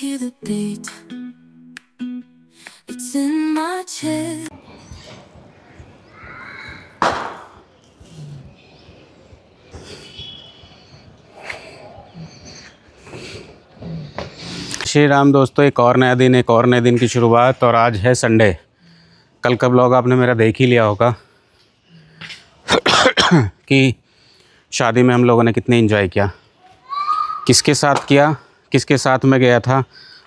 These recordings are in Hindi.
hear the beat. It's in my chest. Shri Ram दोस्तों, एक और नया दिन की शुरुआत। और आज है संडे। कल का ब्लॉग आपने मेरा देख ही लिया होगा कि शादी में हम लोगों ने कितने एंजॉय किया, किसके साथ किया, किसके साथ मैं गया था,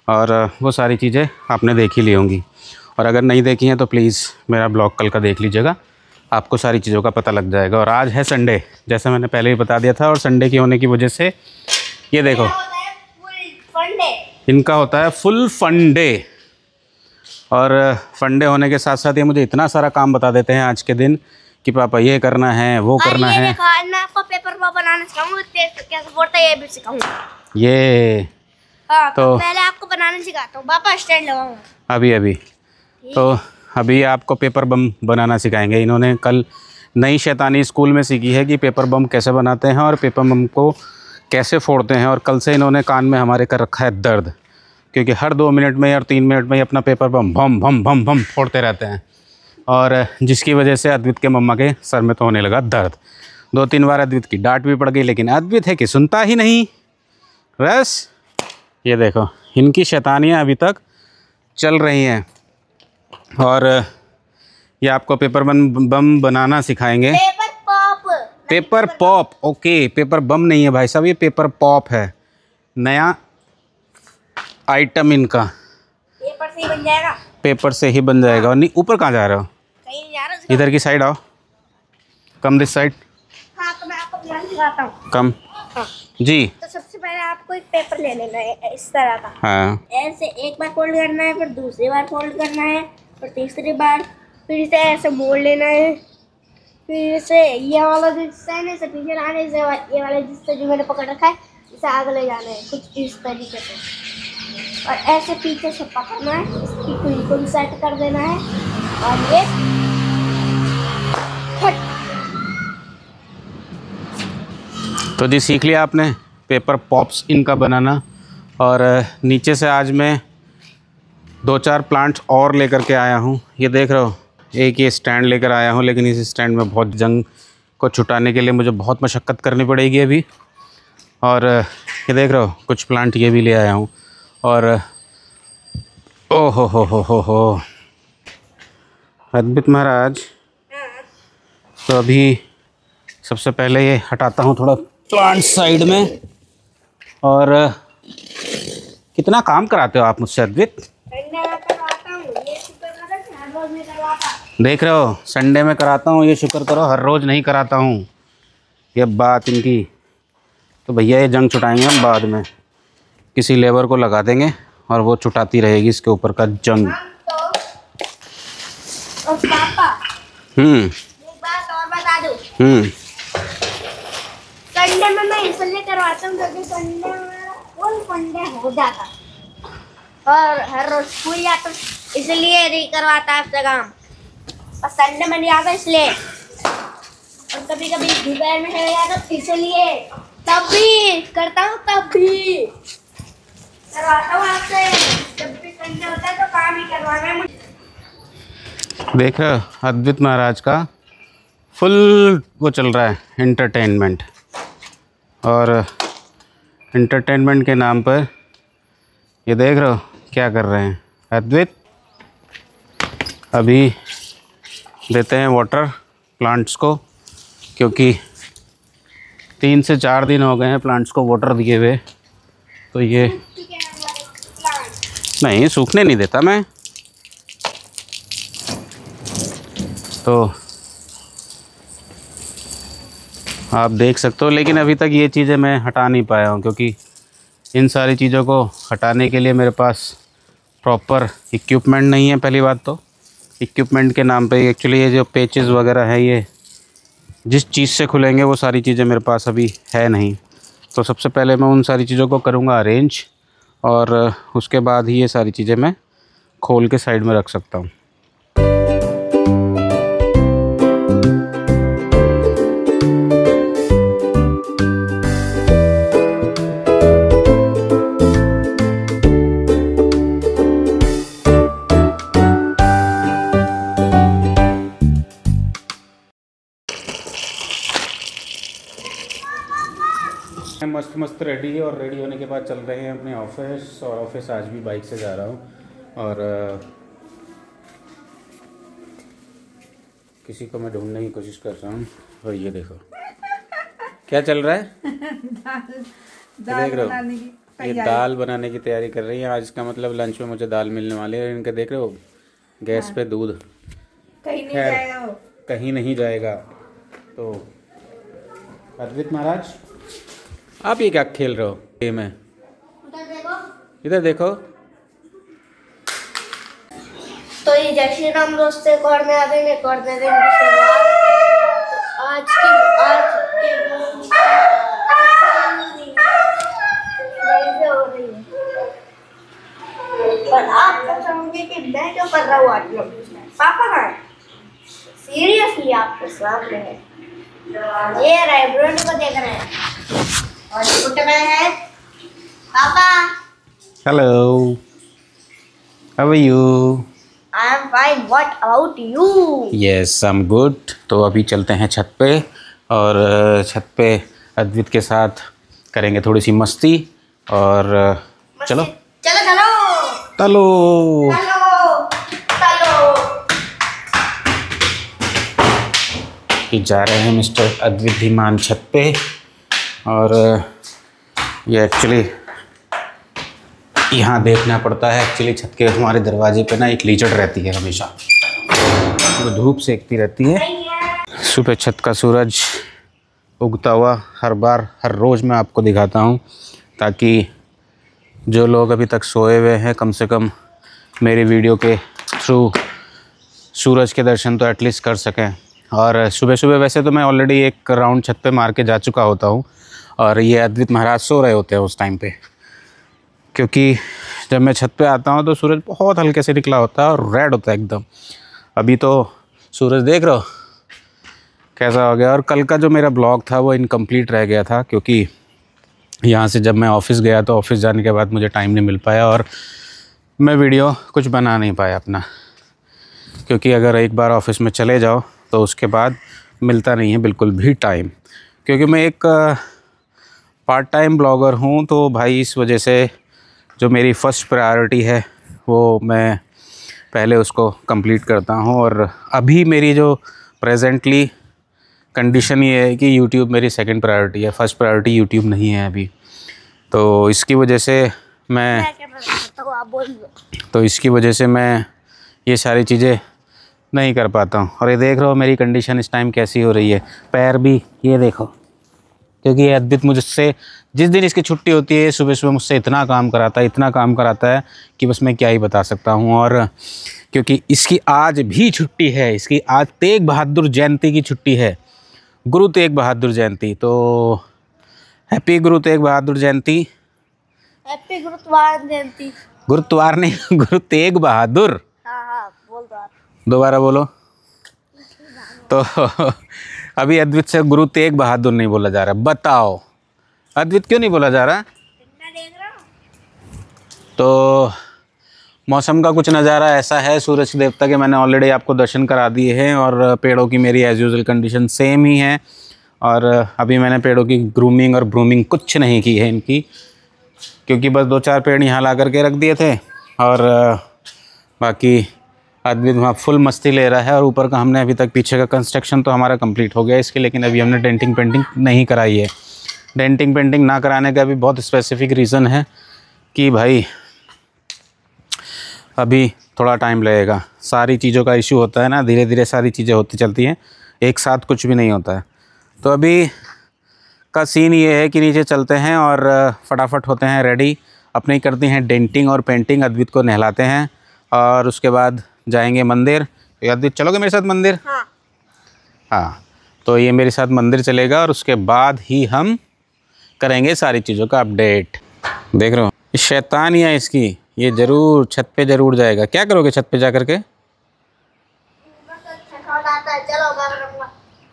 और वो सारी चीज़ें आपने देख ही ली होंगी। और अगर नहीं देखी हैं तो प्लीज़ मेरा ब्लॉग कल का देख लीजिएगा, आपको सारी चीज़ों का पता लग जाएगा। और आज है संडे, जैसा मैंने पहले ही बता दिया था। और संडे की होने की वजह से ये देखो, इनका होता है फुल फन डे। और फन डे होने के साथ साथ ये मुझे इतना सारा काम बता देते हैं आज के दिन कि पापा ये करना है, वो करना है। मैं आपको पेपर बनाना सिखाऊंगा, कैसे बोलता है ये भी सिखाऊंगा। ये तो पहले आपको बनाना सिखाता हूँ पापा, स्टैंड लगाऊंगा अभी तो अभी आपको पेपर बम बनाना सिखाएंगे। इन्होंने कल नई शैतानी स्कूल में सीखी है कि पेपर बम कैसे बनाते हैं और पेपर बम को कैसे फोड़ते हैं। और कल से इन्होंने कान में हमारे कर रखा है दर्द, क्योंकि हर 2 मिनट में या 3 मिनट में ही अपना पेपर बम भम भम भम भम फोड़ते रहते हैं। और जिसकी वजह से अद्वित के मम्मा के सर में तो होने लगा दर्द। 2-3 बार अद्वित की डांट भी पड़ गई, लेकिन अद्वित है कि सुनता ही नहीं। बस ये देखो, इनकी शैतानियाँ अभी तक चल रही हैं। और ये आपको पेपर बम बनाना सिखाएंगे। पेपर पॉप, ओके, पेपर बम नहीं है भाई साहब, ये पेपर पॉप है, नया आइटम इनका। पेपर से ही बन जाएगा, पेपर से ही बन जाएगा। और नहीं, ऊपर कहाँ जा रहे हो? कहीं नहीं जा रहा। इधर की साइड आओ, कम दिस साइड। हाँ, तो मैं आपको प्लान सिखाता हूँ। कम। हाँ। जी। तो सबसे पहले आपको एक पेपर ले लेना है इस तरह का। हाँ। ऐसे एक बार फोल्ड करना है, फिर दूसरी बार फोल्ड करना है, फिर तीसरी बार, फिर इसे ऐसे मोड़ लेना है, फिर इसे ये वाला जिससे है इसे पीछे लाना है, इसे ये वाला जिससे जो मैंने पकड़ रखा है इसे आगे ले जाना है, कुछ इस तरीके से। और ऐसे पीछे से पकड़ना है, इसकी कुंडी को भी सेट कर देना है, और ये फट। तो जी, सीख लिया आपने पेपर पॉप्स इनका बनाना। और नीचे से आज मैं 2-4 प्लांट्स और लेकर के आया हूँ। ये देख रहे हो, एक ये स्टैंड लेकर आया हूँ, लेकिन इस स्टैंड में बहुत जंग को छुटाने के लिए मुझे बहुत मशक्क़त करनी पड़ेगी अभी। और ये देख रहे हो, कुछ प्लांट ये भी ले आया हूँ। और ओ हो अद्भुत महाराज। तो अभी सबसे पहले ये हटाता हूँ थोड़ा प्लांट साइड में। और कितना काम कराते हो आप मुझसे अद्वित? देख रहे हो, संडे में कराता हूँ, ये शुक्र करो हर रोज़ नहीं कराता हूँ। ये बात इनकी। तो भैया ये जंग छुटाएंगे हम बाद में, किसी लेबर को लगा देंगे और वो छुटाती रहेगी इसके ऊपर का जंग। और पापा, एक बात और बता दूं। संडे में मैं इसलिए करवाता हूँ क्योंकि संडे में फुल फंडे हो जाता, और हर रोज स्कूल जाता हूँ इसलिए नहीं करवाता आपसे काम। और संडे में नहीं आता इसलिए, और कभी कभी दोपहर में चले जाता इसलिए, तब भी करता हूँ, तब भी करवाता हूँ आपसे। जब भी संडे होता है तो काम ही करवाना है मुझे। देख रहे हो, अद्वित महाराज का फुल वो चल रहा है एंटरटेनमेंट। और एंटरटेनमेंट के नाम पर ये देख रहे हो क्या कर रहे हैं अद्वित। अभी देते हैं वाटर प्लांट्स को, क्योंकि 3 से 4 दिन हो गए हैं प्लांट्स को वाटर दिए हुए। तो ये नहीं, सूखने नहीं देता मैं। तो आप देख सकते हो, लेकिन अभी तक ये चीज़ें मैं हटा नहीं पाया हूँ, क्योंकि इन सारी चीज़ों को हटाने के लिए मेरे पास प्रॉपर इक्विपमेंट नहीं है। पहली बात तो इक्विपमेंट के नाम पे एक्चुअली ये जो पेचेस वगैरह है, ये जिस चीज़ से खुलेंगे वो सारी चीज़ें मेरे पास अभी है नहीं। तो सबसे पहले मैं उन सारी चीज़ों को करूँगा अरेंज, और उसके बाद ही ये सारी चीज़ें मैं खोल के साइड में रख सकता हूँ। मस्त मस्त रेडी है और रेडी होने के बाद चल रहे हैं अपने ऑफिस। और ऑफिस आज भी बाइक से जा रहा हूँ और किसी को मैं ढूंढने की कोशिश कर रहा हूँ। और ये देखो क्या चल रहा है। दाल देख रहे बनाने हो, की ये दाल बनाने की तैयारी कर रही है। आज का मतलब लंच में मुझे दाल मिलने वाली है। इनके देख रहे हो गैस पे दूध, कहीं नहीं खैर, जाएगा वो। कहीं नहीं जाएगा। तो अद्वित महाराज आप ये क्या खेल रहे हो गेम है? इधर देखो। तो ये जय श्री राम दोस्तों करने आ गए करने दिन की शुरुआत। तो आज के हो रही है। पर आप सोचोगे कि मैं क्यों कर रहा हूँ आज लोग? पापा कहाँ है? सीरियसली आपके सामने है। ये रहे ब्रोड को देख रहे हैं और फुट में है पापा। Hello, how are you? I am fine, what about you? Yes I am good. तो अभी चलते हैं छत पे और छत पे अद्वित के साथ करेंगे थोड़ी सी मस्ती। और चलो चलो चलो चलो चलो चलो। कि जा रहे हैं मिस्टर अद्वित धीमान छत पे। और ये एक्चुअली यहाँ देखना पड़ता है। एक्चुअली छत के हमारे दरवाजे पे ना एक लीचड़ रहती है, हमेशा वो धूप सेकती रहती है। सुबह छत का सूरज उगता हुआ हर बार हर रोज़ मैं आपको दिखाता हूँ, ताकि जो लोग अभी तक सोए हुए हैं कम से कम मेरी वीडियो के थ्रू सूरज के दर्शन तो एटलीस्ट कर सकें। और सुबह सुबह वैसे तो मैं ऑलरेडी एक राउंड छत पे मार के जा चुका होता हूँ और ये अद्वित महाराज सो रहे होते हैं उस टाइम पे, क्योंकि जब मैं छत पे आता हूँ तो सूरज बहुत हल्के से निकला होता है और रेड होता है एकदम। अभी तो सूरज देख रहे हो कैसा हो गया। और कल का जो मेरा ब्लॉग था वो इनकम्प्लीट रह गया था, क्योंकि यहाँ से जब मैं ऑफ़िस गया तो ऑफ़िस जाने के बाद मुझे टाइम नहीं मिल पाया और मैं वीडियो कुछ बना नहीं पाया अपना। क्योंकि अगर एक बार ऑफ़िस में चले जाओ तो उसके बाद मिलता नहीं है बिल्कुल भी टाइम, क्योंकि मैं एक पार्ट टाइम ब्लॉगर हूँ। तो भाई इस वजह से जो मेरी फ़र्स्ट प्रायोरिटी है वो मैं पहले उसको कंप्लीट करता हूँ। और अभी मेरी जो प्रेजेंटली कंडीशन ये है कि यूट्यूब मेरी सेकंड प्रायोरिटी है, फर्स्ट प्रायोरिटी यूट्यूब नहीं है अभी। तो इसकी वजह से मैं ये सारी चीज़ें नहीं कर पाता हूँ। और ये देख रहे हो मेरी कंडीशन इस टाइम कैसी हो रही है, पैर भी ये देखो। क्योंकि ये अद्वित मुझसे जिस दिन इसकी छुट्टी होती है सुबह सुबह मुझसे इतना काम कराता है कि बस मैं क्या ही बता सकता हूँ। और क्योंकि इसकी आज भी छुट्टी है, इसकी आज तेग बहादुर जयंती की छुट्टी है, गुरु तेग बहादुर जयंती। तो हैप्पी गुरु तेग बहादुर जयंती। हैप्पी गुरुत्वार जयंती। गुरुत्वार नहीं, गुरु तेग बहादुर। हाँ बोल दो, दोबारा बोलो। तो अभी अद्वित से गुरु तेग बहादुर नहीं बोला जा रहा। बताओ अद्वित क्यों नहीं बोला जा रहा? तो मौसम का कुछ नज़ारा ऐसा है, सूरज देवता के मैंने ऑलरेडी आपको दर्शन करा दिए हैं और पेड़ों की मेरी एज़ यूजुअल कंडीशन सेम ही है। और अभी मैंने पेड़ों की ग्रूमिंग और ब्रूमिंग कुछ नहीं की है इनकी, क्योंकि बस 2-4 पेड़ यहाँ ला करके रख दिए थे और बाकी अद्वित वहाँ फुल मस्ती ले रहा है। और ऊपर का हमने अभी तक पीछे का कंस्ट्रक्शन तो हमारा कंप्लीट हो गया इसके, लेकिन अभी हमने डेंटिंग पेंटिंग नहीं कराई है। डेंटिंग पेंटिंग ना कराने का भी बहुत स्पेसिफिक रीज़न है कि भाई अभी थोड़ा टाइम लगेगा। सारी चीज़ों का इशू होता है ना, धीरे धीरे सारी चीज़ें होती चलती हैं, एक साथ कुछ भी नहीं होता है। तो अभी का सीन ये है कि नीचे चलते हैं और फटाफट होते हैं रेडी, अपनी करती हैं डेंटिंग और पेंटिंग, अद्वित को नहलाते हैं और उसके बाद जाएंगे मंदिर। अद्वित चलोगे मेरे साथ मंदिर? हाँ, तो ये मेरे साथ मंदिर चलेगा और उसके बाद ही हम करेंगे सारी चीज़ों का अपडेट। देख रहे हो शैतान ही है इसकी, ये ज़रूर छत पे ज़रूर जाएगा। क्या करोगे छत पे जा कर के?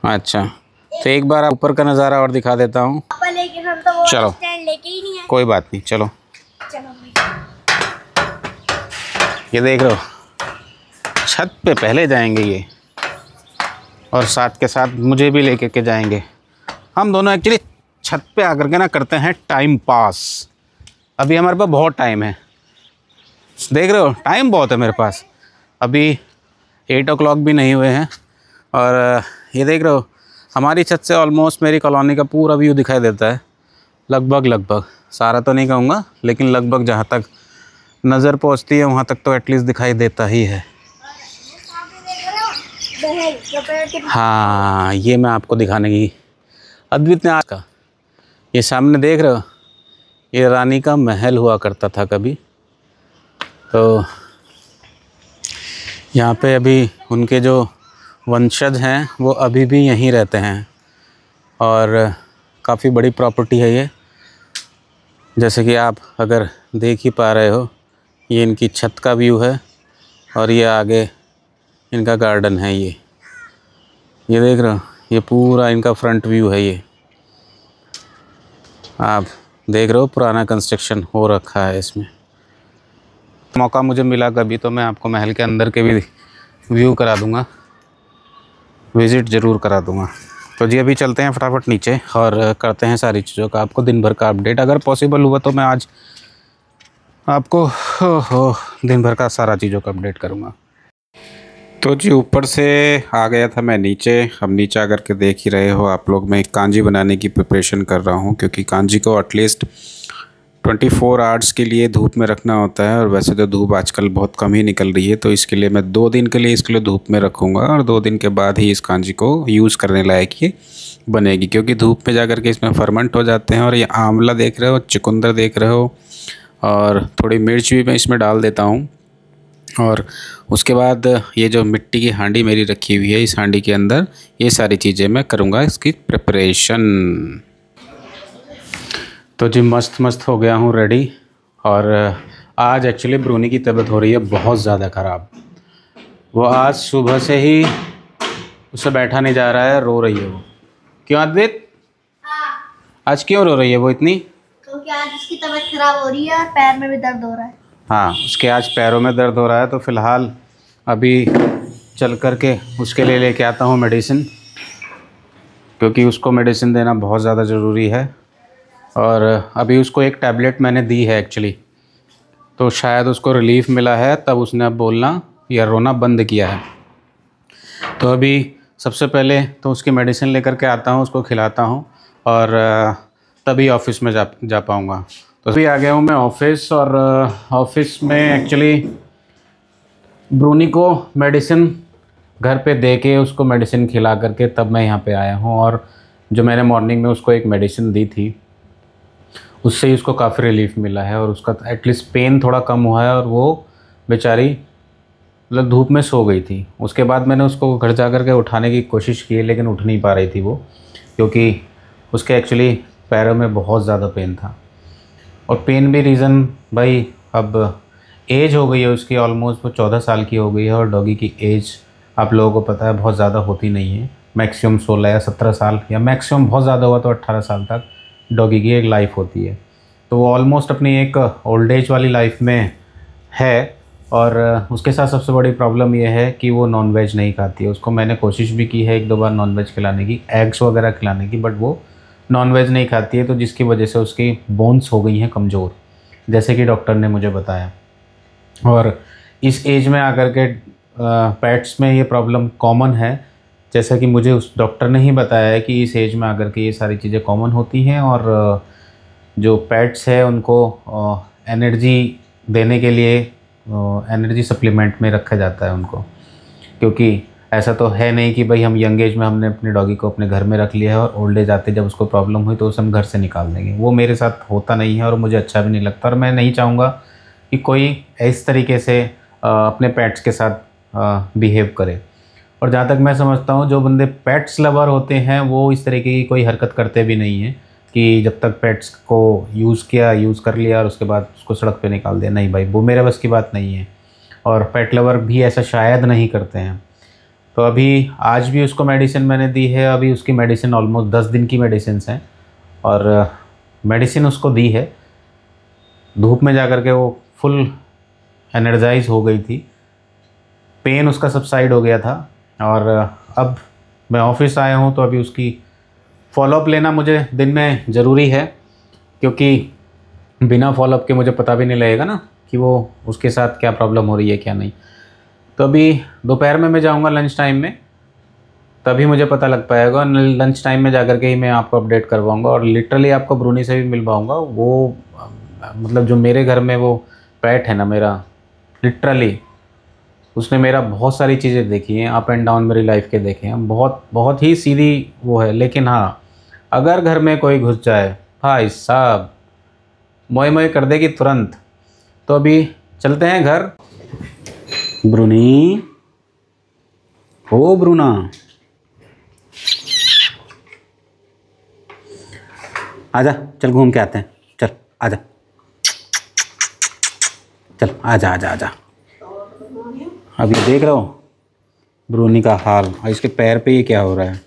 अच्छा, तो एक बार ऊपर का नज़ारा और दिखा देता हूँ। लेकिन हम तो वो चलो स्टैंड लेके ही नहीं है। कोई बात नहीं, चलो। ये देख रहे हो छत पे पहले जाएंगे ये, और साथ के साथ मुझे भी लेके के जाएंगे। हम दोनों एक्चुअली छत पे आकर के ना करते हैं टाइम पास। अभी हमारे पास बहुत टाइम है, देख रहे हो टाइम बहुत है मेरे पास। अभी 8 o'clock भी नहीं हुए हैं और ये देख रहे हो हमारी छत से ऑलमोस्ट मेरी कॉलोनी का पूरा व्यू दिखाई देता है। लगभग सारा तो नहीं कहूँगा, लेकिन लगभग जहाँ तक नज़र पहुँचती है वहाँ तक तो एटलीस्ट दिखाई देता ही है। हाँ, ये मैं आपको दिखाने की अद्वित ने आज का, ये सामने देख रहे हो, ये रानी का महल हुआ करता था कभी। तो यहाँ पे अभी उनके जो वंशज हैं वो अभी भी यहीं रहते हैं और काफ़ी बड़ी प्रॉपर्टी है ये। जैसे कि आप अगर देख ही पा रहे हो, ये इनकी छत का व्यू है और ये आगे इनका गार्डन है। ये देख रहे हो, ये पूरा इनका फ्रंट व्यू है। ये आप देख रहे हो पुराना कंस्ट्रक्शन हो रखा है इसमें। मौका मुझे मिला कभी तो मैं आपको महल के अंदर के भी व्यू करा दूंगा, विज़िट ज़रूर करा दूंगा। तो जी अभी चलते हैं फटाफट नीचे और करते हैं सारी चीज़ों का आपको दिन भर का अपडेट। अगर पॉसिबल हुआ तो मैं आज आपको दिन भर का सारा चीज़ों का अपडेट करूँगा। तो जी ऊपर से आ गया था मैं नीचे। अब नीचे आकर के देख ही रहे हो आप लोग, मैं कांजी बनाने की प्रिपरेशन कर रहा हूँ, क्योंकि कांजी को एटलीस्ट 24 आवर्स के लिए धूप में रखना होता है। और वैसे तो धूप आजकल बहुत कम ही निकल रही है, तो इसके लिए मैं 2 दिन के लिए इसके लिए धूप में रखूँगा और 2 दिन के बाद ही इस कांजी को यूज़ करने लायक ये बनेगी। क्योंकि धूप में जा कर के इसमें फर्मेंट हो जाते हैं। और ये आंवला देख रहे हो, चुकंदर देख रहे हो, और थोड़ी मिर्च भी मैं इसमें डाल देता हूँ। और उसके बाद ये जो मिट्टी की हांडी मेरी रखी हुई है, इस हांडी के अंदर ये सारी चीज़ें मैं करूँगा इसकी प्रिपरेशन। तो जी मस्त हो गया हूँ रेडी। और आज एक्चुअली ब्रूनी की तबीयत हो रही है बहुत ज़्यादा ख़राब। वो आज सुबह से ही उससे बैठा नहीं जा रहा है, रो रही है वो। क्यों अद्वित? आज क्यों रो रही है वो इतनी? क्योंकि आज उसकी तबीयत खराब हो रही है और पैर में भी दर्द हो रहा है। हाँ, उसके आज पैरों में दर्द हो रहा है। तो फ़िलहाल अभी चल कर के उसके लिए लेके आता हूँ मेडिसिन, क्योंकि उसको मेडिसिन देना बहुत ज़्यादा ज़रूरी है। और अभी उसको एक टैबलेट मैंने दी है एक्चुअली, तो शायद उसको रिलीफ़ मिला है, तब उसने अब बोलना या रोना बंद किया है। तो अभी सबसे पहले तो उसकी मेडिसिन लेकर के आता हूँ, उसको खिलाता हूँ और तभी ऑफ़िस में जा पाऊँगा। तो अभी आ गया हूँ मैं ऑफ़िस। और ऑफ़िस में एक्चुअली ब्रूनी को मेडिसिन घर पे दे के उसको मेडिसिन खिला करके तब मैं यहाँ पे आया हूँ। और जो मैंने मॉर्निंग में उसको एक मेडिसिन दी थी, उससे ही उसको काफ़ी रिलीफ मिला है और उसका एटलीस्ट पेन थोड़ा कम हुआ है। और वो बेचारी मतलब धूप में सो गई थी। उसके बाद मैंने उसको घर जा कर के उठाने की कोशिश की, लेकिन उठ नहीं पा रही थी वो, क्योंकि उसके एक्चुअली पैरों में बहुत ज़्यादा पेन था। और पेन भी रीज़न भाई, अब एज हो गई है उसकी, ऑलमोस्ट वो 14 साल की हो गई है। और डॉगी की एज आप लोगों को पता है बहुत ज़्यादा होती नहीं है, मैक्सिमम 16 या 17 साल, या मैक्सिमम बहुत ज़्यादा हुआ तो 18 साल तक डॉगी की एक लाइफ होती है। तो वो ऑलमोस्ट अपनी एक ओल्ड एज वाली लाइफ में है। और उसके साथ सबसे बड़ी प्रॉब्लम ये है कि वो नॉनवेज नहीं खाती है। उसको मैंने कोशिश भी की है 1-2 बार नॉनवेज खिलाने की, एग्स वगैरह खिलाने की, बट वो नॉनवेज नहीं खाती है। तो जिसकी वजह से उसकी बोन्स हो गई हैं कमज़ोर, जैसे कि डॉक्टर ने मुझे बताया। और इस एज में आकर के पेट्स में ये प्रॉब्लम कॉमन है, जैसा कि मुझे उस डॉक्टर ने ही बताया है कि इस एज में आकर के ये सारी चीज़ें कॉमन होती हैं। और जो पेट्स है उनको एनर्जी देने के लिए एनर्जी सप्लीमेंट में रखा जाता है उनको, क्योंकि ऐसा तो है नहीं कि भाई हम यंग एज में हमने अपने डॉगी को अपने घर में रख लिया है और ओल्ड एज आते जब उसको प्रॉब्लम हुई तो उसे हम घर से निकाल देंगे। वो मेरे साथ होता नहीं है और मुझे अच्छा भी नहीं लगता। और मैं नहीं चाहूँगा कि कोई इस तरीके से अपने पेट्स के साथ बिहेव करे। और जहाँ तक मैं समझता हूँ, जो बंदे पेट्स लवर होते हैं वो इस तरीके की कोई हरकत करते भी नहीं हैं कि जब तक पेट्स को यूज़ कर लिया और उसके बाद उसको सड़क पे निकाल दिया। नहीं भाई, वो मेरे बस की बात नहीं है। और पेट लवर भी ऐसा शायद नहीं करते हैं। तो अभी आज भी उसको मेडिसिन मैंने दी है। अभी उसकी मेडिसिन ऑलमोस्ट 10 दिन की मेडिसिन हैं और मेडिसिन उसको दी है। धूप में जा कर के वो फुल एनर्जाइज हो गई थी, पेन उसका सबसाइड हो गया था। और अब मैं ऑफिस आया हूँ तो अभी उसकी फॉलोअप लेना मुझे दिन में ज़रूरी है, क्योंकि बिना फॉलोअप के मुझे पता भी नहीं लगेगा ना कि वो उसके साथ क्या प्रॉब्लम हो रही है क्या नहीं। तो अभी दोपहर में मैं जाऊंगा लंच टाइम में, तभी मुझे पता लग पाएगा। लंच टाइम में जाकर के ही मैं आपको अपडेट करवाऊंगा और लिटरली आपको ब्रूनी से भी मिल पाऊँगा। वो मतलब जो मेरे घर में वो पेट है ना मेरा, लिटरली उसने मेरा बहुत सारी चीज़ें देखी हैं, अप एंड डाउन मेरी लाइफ के देखे हैं, बहुत बहुत ही सीधी वो है। लेकिन हाँ, अगर घर में कोई घुस जाए भाई साहब मोए मोए कर देगी तुरंत। तो अभी चलते हैं घर। ब्रूनी, ओ ब्रूना, आजा चल घूम के आते हैं, चल आजा, चल आजा आजा आजा। अब ये देख रहे हो ब्रूनी का हाल, और इसके पैर पे ये क्या हो रहा है,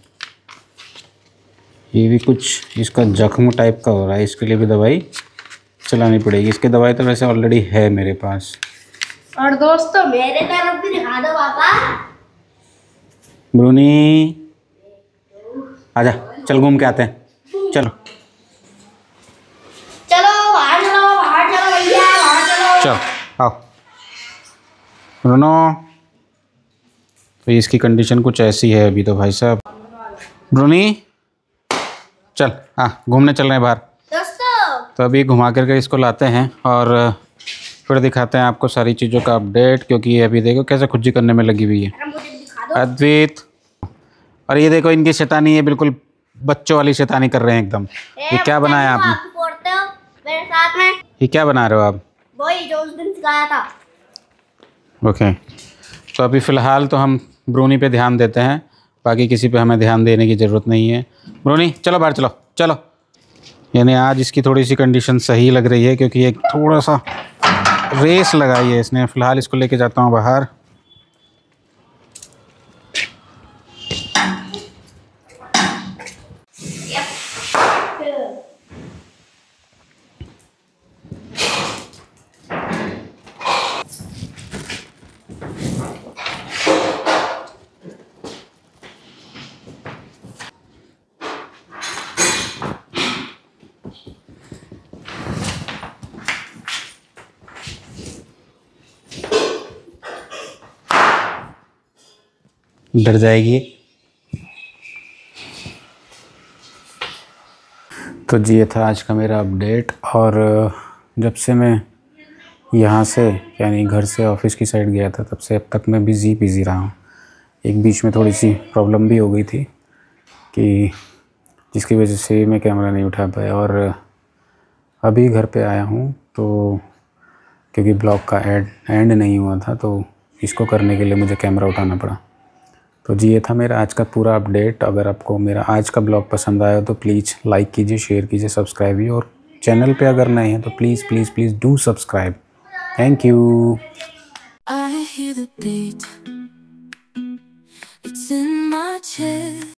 ये भी कुछ इसका जख्म टाइप का हो रहा है। इसके लिए भी दवाई चलानी पड़ेगी। इसकी दवाई तो वैसे ऑलरेडी है मेरे पास। और दोस्तों मेरे तरफ भी दिखा दो पापा। ब्रूनी आजा चल घूम के आते हैं, चलो चलो बाहर चलो भैया, बाहर चलो। चल आओ ब्रूनो। तो इसकी कंडीशन कुछ ऐसी है अभी तो भाई साहब। ब्रूनी चल, हाँ घूमने चल रहे हैं बाहर। दोस्तों तो अभी घुमा करके इसको लाते हैं और फिर दिखाते हैं आपको सारी चीज़ों का अपडेट, क्योंकि ये अभी देखो कैसे खुज्जी करने में लगी हुई है। अरे मुझे दिखा दो। अद्वैत, और ये देखो इनकी शैतानी है, बिल्कुल बच्चों वाली शैतानी कर रहे हैं एकदम। ये क्या बनाया आपने? आप फोड़ते हो मेरे साथ में? ये क्या बना रहे हो आप? वही जो उस दिन सिखाया था। ओके, तो अभी फ़िलहाल तो हम ब्रूनी पे ध्यान देते हैं, बाकी किसी पे हमें ध्यान देने की ज़रूरत नहीं है। ब्रूनी चलो बाहर चलो चलो। यानी आज इसकी थोड़ी सी कंडीशन सही लग रही है, क्योंकि एक थोड़ा सा रेस लगाई है इसने। फ़िलहाल इसको लेके जाता हूँ बाहर। डर जाएगी। तो जी ये था आज का मेरा अपडेट। और जब से मैं यहाँ से यानी घर से ऑफिस की साइड गया था, तब से अब तक मैं बिज़ी रहा हूँ। एक बीच में थोड़ी सी प्रॉब्लम भी हो गई थी कि जिसकी वजह से मैं कैमरा नहीं उठा पाया। और अभी घर पे आया हूँ तो क्योंकि ब्लॉग का एंड नहीं हुआ था, तो इसको करने के लिए मुझे कैमरा उठाना पड़ा। तो जी ये था मेरा आज का पूरा अपडेट। अगर आपको मेरा आज का ब्लॉग पसंद आया तो प्लीज़ लाइक कीजिए, शेयर कीजिए, सब्सक्राइब कीजिए, और चैनल पे अगर नए हैं तो please do subscribe. Thank you. I hear the beat. It's in my chest.